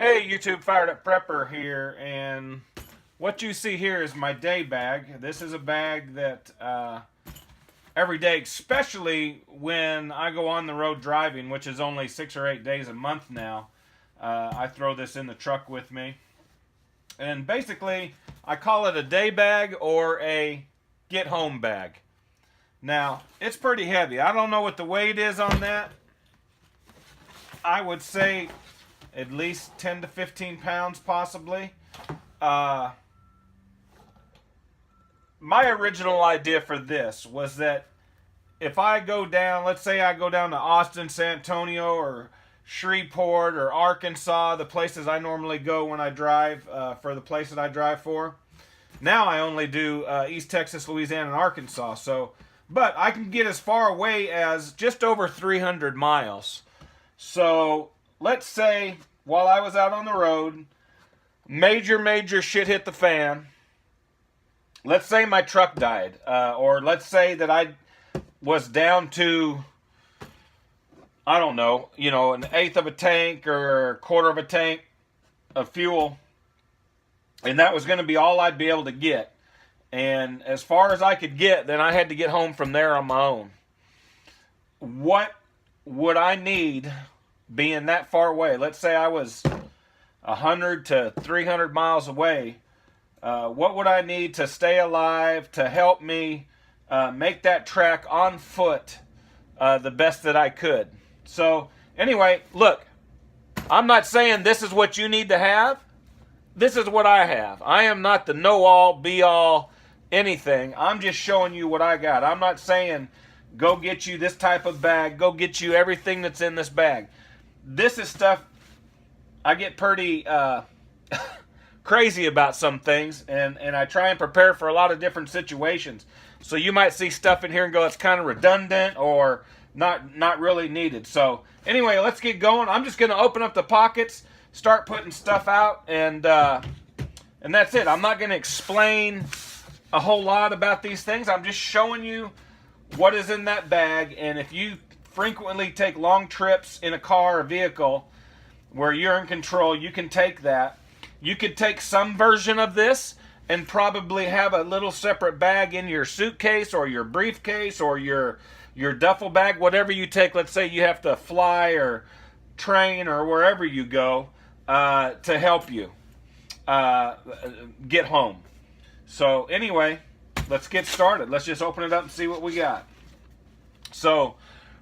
Hey YouTube, Fired Up Prepper here, and what you see here is my day bag. This is a bag that every day, especially when I go on the road driving, which is only 6 or 8 days a month now, I throw this in the truck with me. And basically, I call it a day bag or a get home bag. Now, it's pretty heavy. I don't know what the weight is on that. I would say at least 10 to 15 pounds possibly. My original idea for this was that if I go down, let's say I go down to Austin, San Antonio, or Shreveport, or Arkansas, the places I normally go when I drive, for the places I drive for. Now I only do East Texas, Louisiana, and Arkansas. But I can get as far away as just over 300 miles. So let's say while I was out on the road, major shit hit the fan. Let's say my truck died, or let's say that I was down to, I don't know, an eighth of a tank or a quarter of a tank of fuel, and that was going to be all I'd be able to get. And as far as I could get, then I had to get home from there on my own. What would I need being that far away? Let's say I was 100 to 300 miles away. What would I need to stay alive to help me make that trek on foot the best that I could? So anyway, look, I'm not saying this is what you need to have. This is what I have. I am not the know-all, be-all, anything. I'm just showing you what I got. I'm not saying go get you this type of bag, go get you everything that's in this bag. This is stuff I get pretty crazy about some things, and I try and prepare for a lot of different situations. So you might see stuff in here and go, it's kind of redundant or not really needed. So anyway, let's get going. I'm just going to open up the pockets, start putting stuff out, and that's it. I'm not going to explain a whole lot about these things. I'm just showing you what is in that bag. And if you frequently take long trips in a car or vehicle where you're in control, you can take that. You could take some version of this and probably have a little separate bag in your suitcase or your briefcase or your duffel bag, whatever you take. Let's say you have to fly or train or wherever you go to help you get home. So anyway, let's get started. Let's just open it up and see what we got. So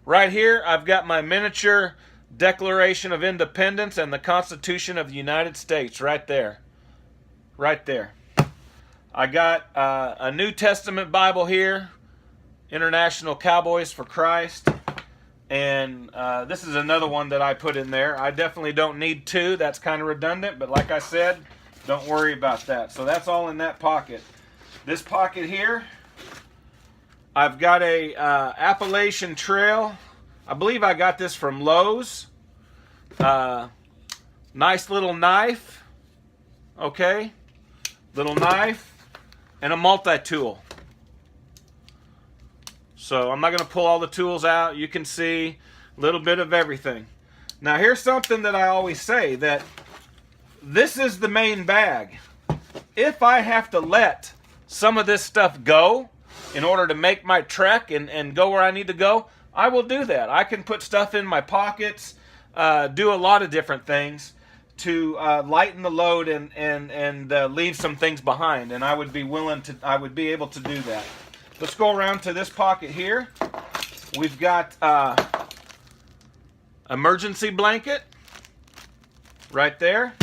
right here, I've got my miniature Declaration of Independence and the Constitution of the United States right there. Right there. I got a New Testament Bible here, International Cowboys for Christ. And this is another one that I put in there. I definitely don't need two. That's kind of redundant. But like I said, don't worry about that. So that's all in that pocket. This pocket here, I've got a Appalachian Trail. I believe I got this from Lowe's. Nice little knife. Okay. Little knife. And a multi-tool. So I'm not going to pull all the tools out. You can see a little bit of everything. Now here's something that I always say, that this is the main bag. If I have to let some of this stuff go in order to make my trek and go where I need to go, I will do that. I can put stuff in my pockets, do a lot of different things to lighten the load and leave some things behind. And I would be able to do that. Let's go around to this pocket here. We've got emergency blanket right there.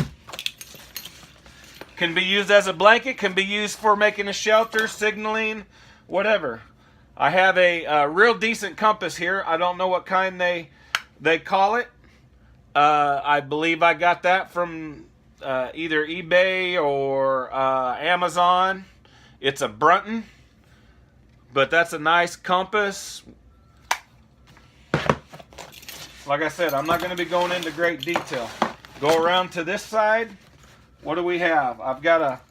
Can be used as a blanket, can be used for making a shelter, signaling, whatever. I have a real decent compass here. I don't know what kind they call it. I believe I got that from either eBay or Amazon. It's a Brunton, but that's a nice compass. Like I said, I'm not going to be going into great detail. Go around to this side. What do we have? I've got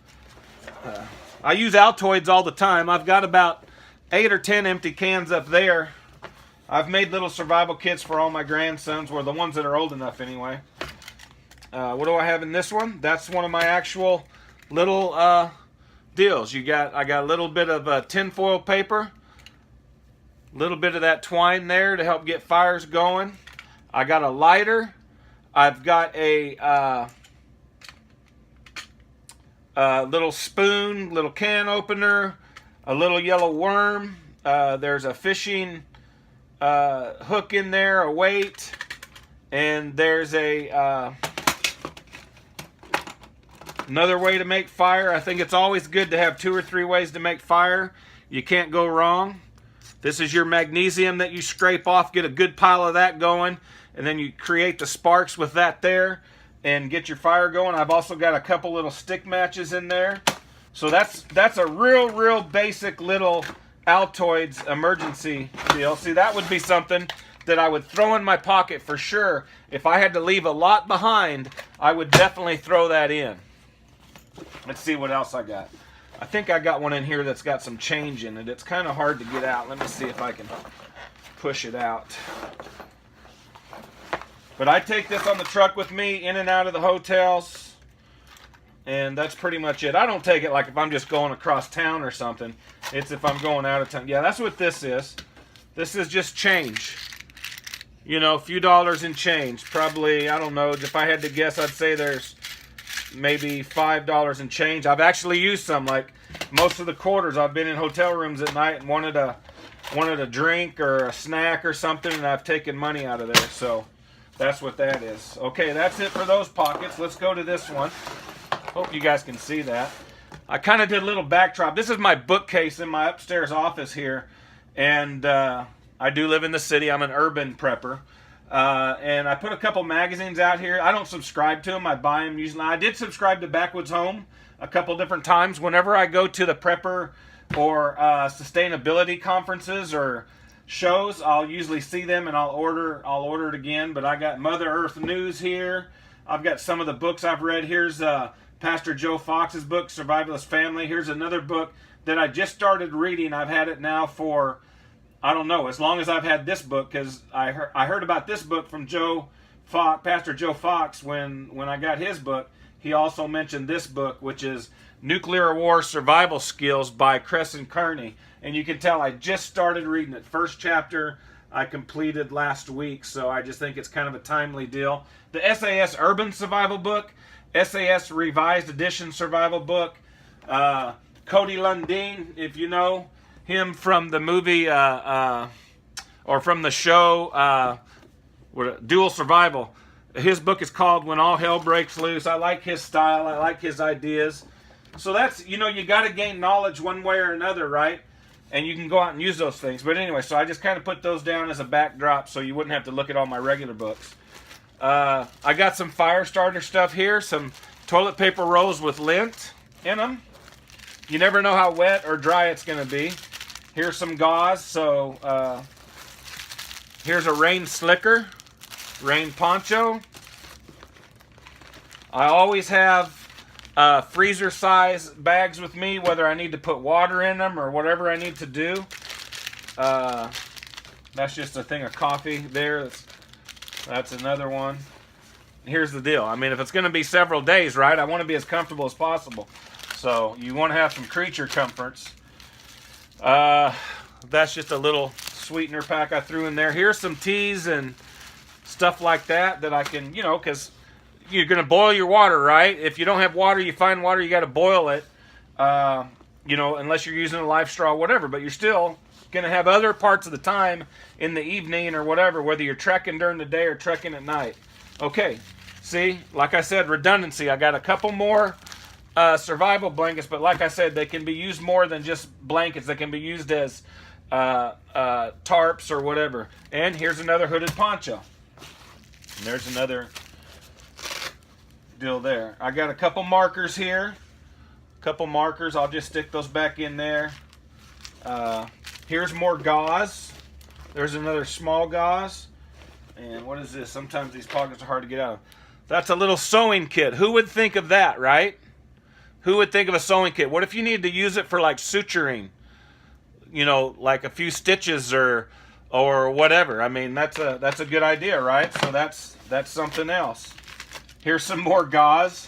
I use Altoids all the time. I've got about 8 or 10 empty cans up there. I've made little survival kits for all my grandsons, or the ones that are old enough anyway. What do I have in this one? That's one of my actual little deals. I got a little bit of tinfoil paper, a little bit of that twine there to help get fires going. I got a lighter. I've got a little spoon, little can opener, a little yellow worm. There's a fishing hook in there, a weight, and there's a another way to make fire. I think it's always good to have 2 or 3 ways to make fire. You can't go wrong. This is your magnesium that you scrape off, get a good pile of that going, and then you create the sparks with that there and get your fire going. I've also got a couple little stick matches in there. So that's a real basic little Altoids emergency deal. See, that would be something that I would throw in my pocket for sure. If I had to leave a lot behind, I would definitely throw that in. Let's see what else I got. I think I got one in here that's got some change in it. It's kind of hard to get out. Let me see if I can push it out. But I take this on the truck with me in and out of the hotels. And that's pretty much it. I don't take it like if I'm just going across town or something. It's if I'm going out of town. Yeah, that's what this is. This is just change. You know, a few dollars in change. Probably, I don't know, if I had to guess, I'd say there's maybe $5 in change. I've actually used some. Like most of the quarters, I've been in hotel rooms at night and wanted a drink or a snack or something, and I've taken money out of there. So that's what that is. Okay, that's it for those pockets. Let's go to this one. Hope you guys can see that. I kind of did a little backdrop. This is my bookcase in my upstairs office here, and I do live in the city. I'm an urban prepper. And I put a couple magazines out here. I don't subscribe to them. I buy them usually. I did subscribe to Backwoods Home a couple different times. Whenever I go to the prepper or sustainability conferences or shows, I'll usually see them and I'll order it again. But I got Mother Earth News here. I've got some of the books I've read. Here's Pastor Joe Fox's book, Survivalist Family. Here's another book that I just started reading. I've had it now for, I don't know, as long as I've had this book, because I heard about this book from Pastor Joe Fox when I got his book. He also mentioned this book, which is Nuclear War Survival Skills by Crescent Kearney. And you can tell I just started reading it. First chapter I completed last week, so I just think it's kind of a timely deal. The SAS Urban Survival book, SAS Revised Edition Survival book, Cody Lundeen, if you know him from the movie or from the show Dual Survival. His book is called When All Hell Breaks Loose. I like his style. I like his ideas. So that's, you got to gain knowledge one way or another, right? And you can go out and use those things. But anyway, so I just kind of put those down as a backdrop so you wouldn't have to look at all my regular books. I got some fire starter stuff here. Some toilet paper rolls with lint in them. You never know how wet or dry it's going to be. Here's some gauze. So here's a rain slicker, rain poncho. I always have freezer size bags with me, whether I need to put water in them or whatever I need to do. That's just a thing of coffee there. That's another one. Here's the deal. I mean, if it's going to be several days, right, I want to be as comfortable as possible. So you want to have some creature comforts. That's just a little sweetener pack I threw in there. Here's some teas and stuff like that I can, because you're going to boil your water, right? If you don't have water, you find water, you got to boil it, unless you're using a life straw, whatever. But you're still going to have other parts of the time in the evening or whatever, whether you're trekking during the day or trekking at night. Okay, see, like I said, redundancy. I got a couple more survival blankets, but like I said, they can be used more than just blankets. They can be used as tarps or whatever. And here's another hooded poncho. And there's another deal there. I got a couple markers here. Couple markers. I'll just stick those back in there. Here's more gauze. There's another small gauze. And what is this? Sometimes these pockets are hard to get out of. That's a little sewing kit. Who would think of that, right? Who would think of a sewing kit? What if you need to use it for like suturing? Like a few stitches or whatever. I mean, that's a good idea, right? So that's something else. Here's some more gauze.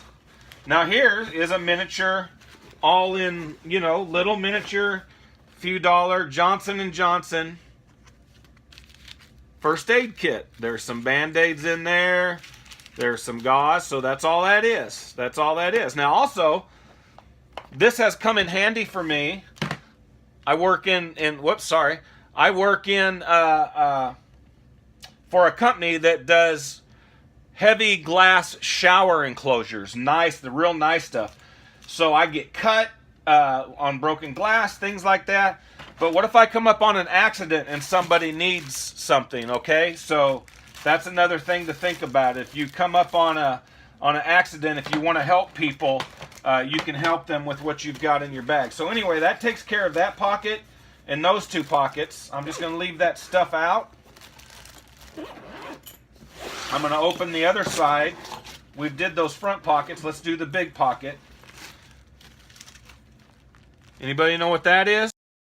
Now here is a miniature, all in, you know, little miniature, few dollar Johnson & Johnson first aid kit. There's some Band-Aids in there. There's some gauze, so that's all that is. That's all that is. Now also, this has come in handy for me. I work I work in for a company that does heavy glass shower enclosures. Nice, the real nice stuff. So I get cut on broken glass, things like that. But what if I come up on an accident and somebody needs something, okay? So that's another thing to think about. If you come up on an accident, if you want to help people, you can help them with what you've got in your bag. So anyway, that takes care of that pocket and those two pockets. I'm just going to leave that stuff out. I'm going to open the other side. We did those front pockets. Let's do the big pocket. Anybody know what that is?